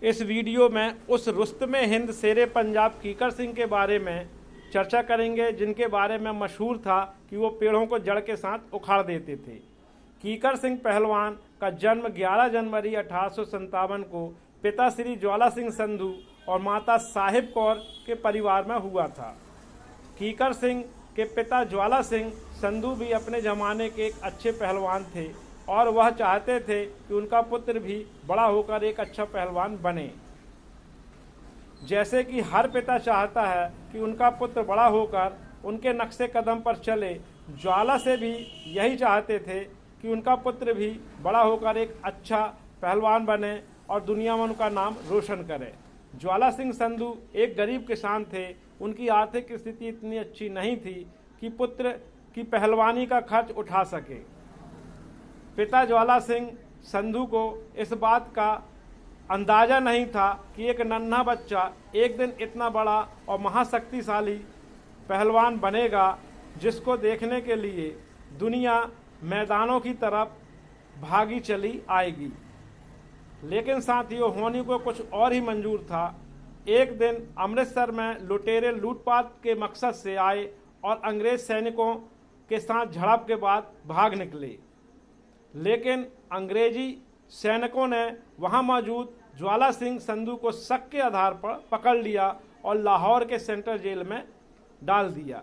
इस वीडियो में उस रुस्तमे हिंद शेरे पंजाब कीकर सिंह के बारे में चर्चा करेंगे जिनके बारे में मशहूर था कि वो पेड़ों को जड़ के साथ उखाड़ देते थे। कीकर सिंह पहलवान का जन्म 11 जनवरी 1857 को पिता श्री ज्वाला सिंह संधू और माता साहिब कौर के परिवार में हुआ था। कीकर सिंह के पिता ज्वाला सिंह संधू भी अपने ज़माने के एक अच्छे पहलवान थे और वह चाहते थे कि उनका पुत्र भी बड़ा होकर एक अच्छा पहलवान बने। जैसे कि हर पिता चाहता है कि उनका पुत्र बड़ा होकर उनके नक्शे कदम पर चले, ज्वाला से भी यही चाहते थे कि उनका पुत्र भी बड़ा होकर एक अच्छा पहलवान बने और दुनिया में उनका नाम रोशन करे। ज्वाला सिंह संधू एक गरीब किसान थे। उनकी आर्थिक स्थिति इतनी अच्छी नहीं थी कि पुत्र की पहलवानी का खर्च उठा सके। पिता ज्वाला सिंह संधू को इस बात का अंदाज़ा नहीं था कि एक नन्हा बच्चा एक दिन इतना बड़ा और महाशक्तिशाली पहलवान बनेगा जिसको देखने के लिए दुनिया मैदानों की तरफ भागी चली आएगी। लेकिन साथियों, होनी को कुछ और ही मंजूर था। एक दिन अमृतसर में लुटेरे लूटपाट के मकसद से आए और अंग्रेज सैनिकों के साथ झड़प के बाद भाग निकले। लेकिन अंग्रेजी सैनिकों ने वहां मौजूद ज्वाला सिंह संधू को शक के आधार पर पकड़ लिया और लाहौर के सेंट्रल जेल में डाल दिया।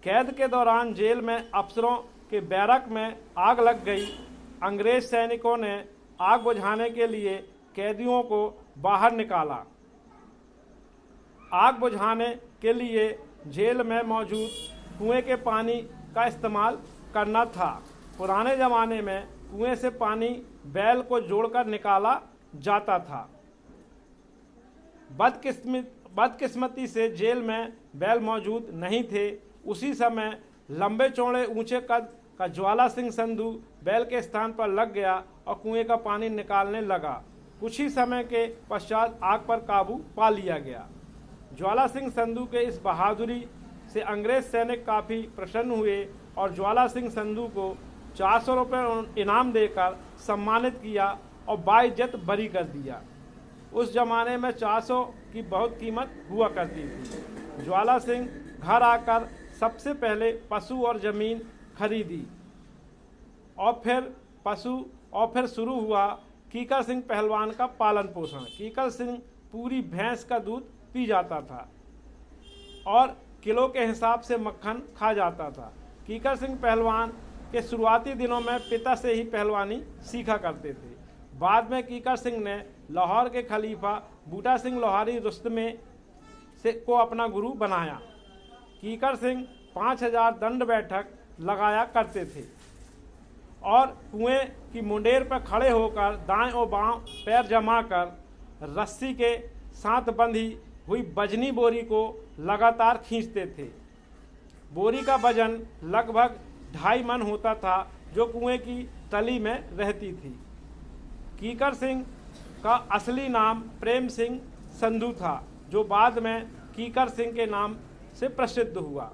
कैद के दौरान जेल में अफसरों के बैरक में आग लग गई। अंग्रेज सैनिकों ने आग बुझाने के लिए कैदियों को बाहर निकाला। आग बुझाने के लिए जेल में मौजूद कुएं के पानी का इस्तेमाल करना था। पुराने ज़माने में कुएं से पानी बैल को जोड़कर निकाला जाता था। बदकिस्मती से जेल में बैल मौजूद नहीं थे। उसी समय लंबे चौड़े ऊंचे कद का ज्वाला सिंह संधू बैल के स्थान पर लग गया और कुएं का पानी निकालने लगा। कुछ ही समय के पश्चात आग पर काबू पा लिया गया। ज्वाला सिंह संधू के इस बहादुरी से अंग्रेज सैनिक काफ़ी प्रसन्न हुए और ज्वाला सिंह संधू को 400 रुपये इनाम देकर सम्मानित किया और बाइज्जत बरी कर दिया। उस जमाने में 400 की बहुत कीमत हुआ करती थी। ज्वाला सिंह घर आकर सबसे पहले पशु और ज़मीन खरीदी और फिर शुरू हुआ कीकर सिंह पहलवान का पालन पोषण। कीकर सिंह पूरी भैंस का दूध पी जाता था और किलो के हिसाब से मक्खन खा जाता था। कीकर सिंह पहलवान के शुरुआती दिनों में पिता से ही पहलवानी सीखा करते थे। बाद में कीकर सिंह ने लाहौर के खलीफा बूटा सिंह लोहारी रुस्तमे को अपना गुरु बनाया। कीकर सिंह 5000 दंड बैठक लगाया करते थे और कुएं की मुंडेर पर खड़े होकर दाएं और बाएं पैर जमाकर रस्सी के साथ बंधी हुई बजनी बोरी को लगातार खींचते थे। बोरी का वजन लगभग 2.5 मन होता था जो कुएं की तली में रहती थी। कीकर सिंह का असली नाम प्रेम सिंह संधू था जो बाद में कीकर सिंह के नाम से प्रसिद्ध हुआ।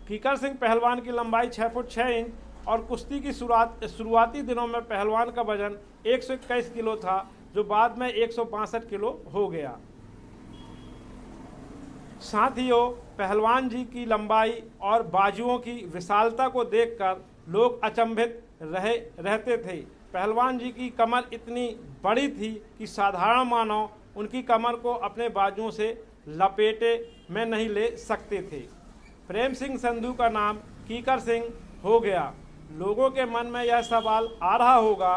कीकर सिंह पहलवान की लंबाई 6 फुट 6 इंच और कुश्ती की शुरुआती दिनों में पहलवान का वजन 121 किलो था जो बाद में 162 किलो हो गया। साथियों, पहलवान जी की लंबाई और बाजुओं की विशालता को देखकर लोग अचंभित रहते थे। पहलवान जी की कमर इतनी बड़ी थी कि साधारण मानव उनकी कमर को अपने बाजुओं से लपेटे में नहीं ले सकते थे। प्रेम सिंह संधू का नाम कीकर सिंह हो गया। लोगों के मन में यह सवाल आ रहा होगा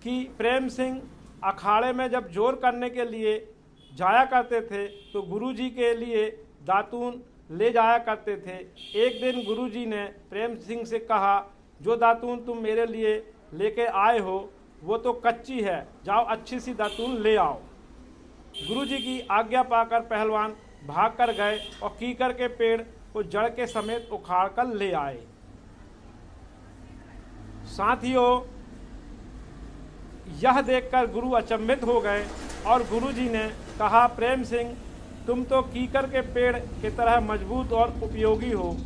कि प्रेम सिंह अखाड़े में जब जोर करने के लिए जाया करते थे तो गुरुजी के लिए दातून ले जाया करते थे। एक दिन गुरुजी ने प्रेम सिंह से कहा, जो दातून तुम मेरे लिए लेके आए हो वो तो कच्ची है, जाओ अच्छी सी दातून ले आओ। गुरुजी की आज्ञा पाकर पहलवान भाग कर गए और कीकर के पेड़ को जड़ के समेत उखाड़ कर ले आए। साथियों, यह देखकर गुरु अचंभित हो गए और गुरुजी ने कहा, प्रेम सिंह तुम तो कीकर के पेड़ की तरह मजबूत और उपयोगी हो।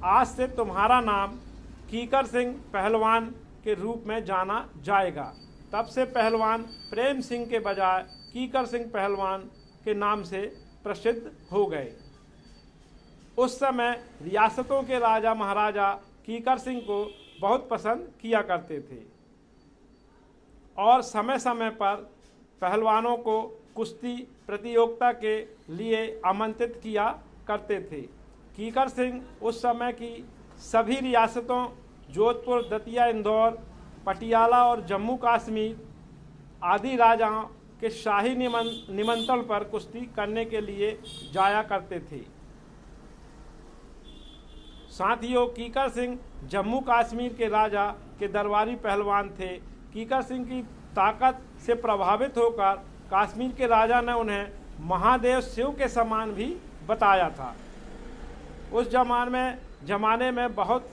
आज से तुम्हारा नाम कीकर सिंह पहलवान के रूप में जाना जाएगा। तब से पहलवान प्रेम सिंह के बजाय कीकर सिंह पहलवान के नाम से प्रसिद्ध हो गए। उस समय रियासतों के राजा महाराजा कीकर सिंह को बहुत पसंद किया करते थे और समय समय पर पहलवानों को कुश्ती प्रतियोगिता के लिए आमंत्रित किया करते थे। कीकर सिंह उस समय की सभी रियासतों जोधपुर, दतिया, इंदौर, पटियाला और जम्मू कश्मीर आदि राजाओं के शाही निमंत्रण पर कुश्ती करने के लिए जाया करते थे। साथियों, कीकर सिंह जम्मू कश्मीर के राजा के दरबारी पहलवान थे। कीकर सिंह की ताकत से प्रभावित होकर कश्मीर के राजा ने उन्हें महादेव शिव के समान भी बताया था। उस जमाने में बहुत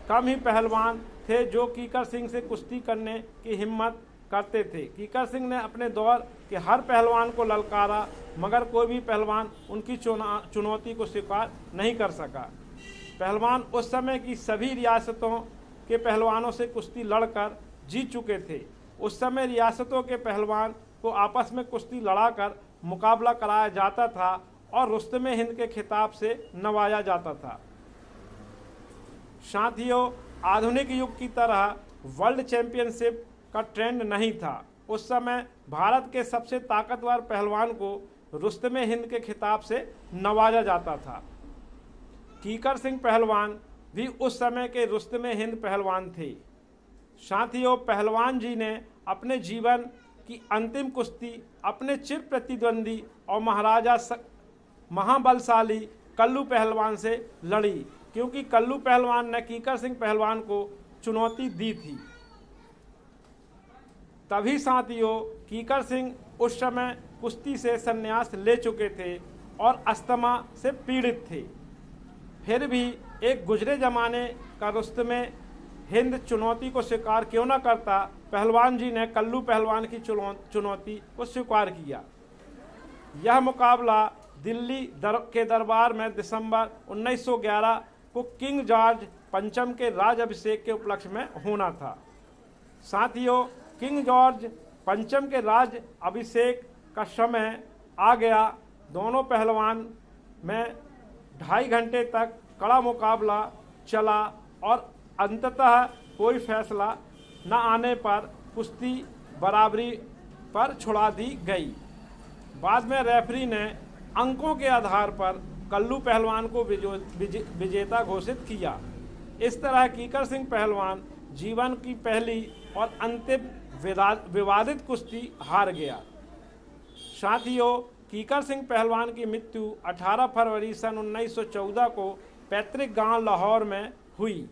कम ही पहलवान थे जो कीकर सिंह से कुश्ती करने की हिम्मत करते थे। कीकर सिंह ने अपने दौर के हर पहलवान को ललकारा, मगर कोई भी पहलवान उनकी चुनौती को स्वीकार नहीं कर सका। पहलवान उस समय की सभी रियासतों के पहलवानों से कुश्ती लड़कर जीत चुके थे। उस समय रियासतों के पहलवान को आपस में कुश्ती लड़ाकर मुकाबला कराया जाता था और रुस्तमे हिंद के खिताब से नवाजा जाता था। साथियों, आधुनिक युग की तरह वर्ल्ड चैंपियनशिप का ट्रेंड नहीं था। उस समय भारत के सबसे ताकतवर पहलवान को रुस्तमे हिंद के खिताब से नवाजा जाता था। कीकर सिंह पहलवान भी उस समय के रुस्तमे हिंद पहलवान थे। साथियों, पहलवान जी ने अपने जीवन की अंतिम कुश्ती अपने चिर प्रतिद्वंदी और महाबलशाली कल्लू पहलवान से लड़ी, क्योंकि कल्लू पहलवान ने कीकर सिंह पहलवान को चुनौती दी थी। तभी साथियों, कीकर सिंह उस समय कुश्ती से संन्यास ले चुके थे और अस्थमा से पीड़ित थे। फिर भी एक गुजरे जमाने का रुस्तमे हिंद चुनौती को स्वीकार क्यों न करता, पहलवान जी ने कल्लू पहलवान की चुनौती को स्वीकार किया। यह मुकाबला दिल्ली के दरबार में दिसंबर 1911 को किंग जॉर्ज पंचम के राज अभिषेक के उपलक्ष्य में होना था। साथियों, किंग जॉर्ज पंचम के राज अभिषेक का समय आ गया। दोनों पहलवान में 2.5 घंटे तक कड़ा मुकाबला चला और अंततः कोई फैसला न आने पर कुश्ती बराबरी पर छुड़ा दी गई। बाद में रेफरी ने अंकों के आधार पर कल्लू पहलवान को विजेता घोषित किया। इस तरह कीकर सिंह पहलवान जीवन की पहली और अंतिम विवादित कुश्ती हार गया। साथियों, कीकर सिंह पहलवान की मृत्यु 18 फरवरी सन 1914 को पैतृक गांव लाहौर में हुई।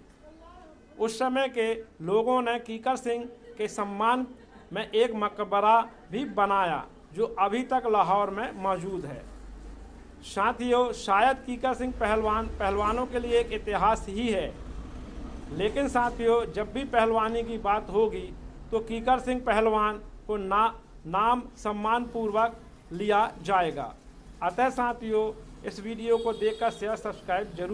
उस समय के लोगों ने कीकर सिंह के सम्मान में एक मकबरा भी बनाया, जो अभी तक लाहौर में मौजूद है। साथियों, शायद कीकर सिंह पहलवानों के लिए एक इतिहास ही है, लेकिन साथियों, जब भी पहलवानी की बात होगी तो कीकर सिंह पहलवान को नाम सम्मान पूर्वक लिया जाएगा। अतः साथियों, इस वीडियो को देखकर शेयर सब्सक्राइब जरूर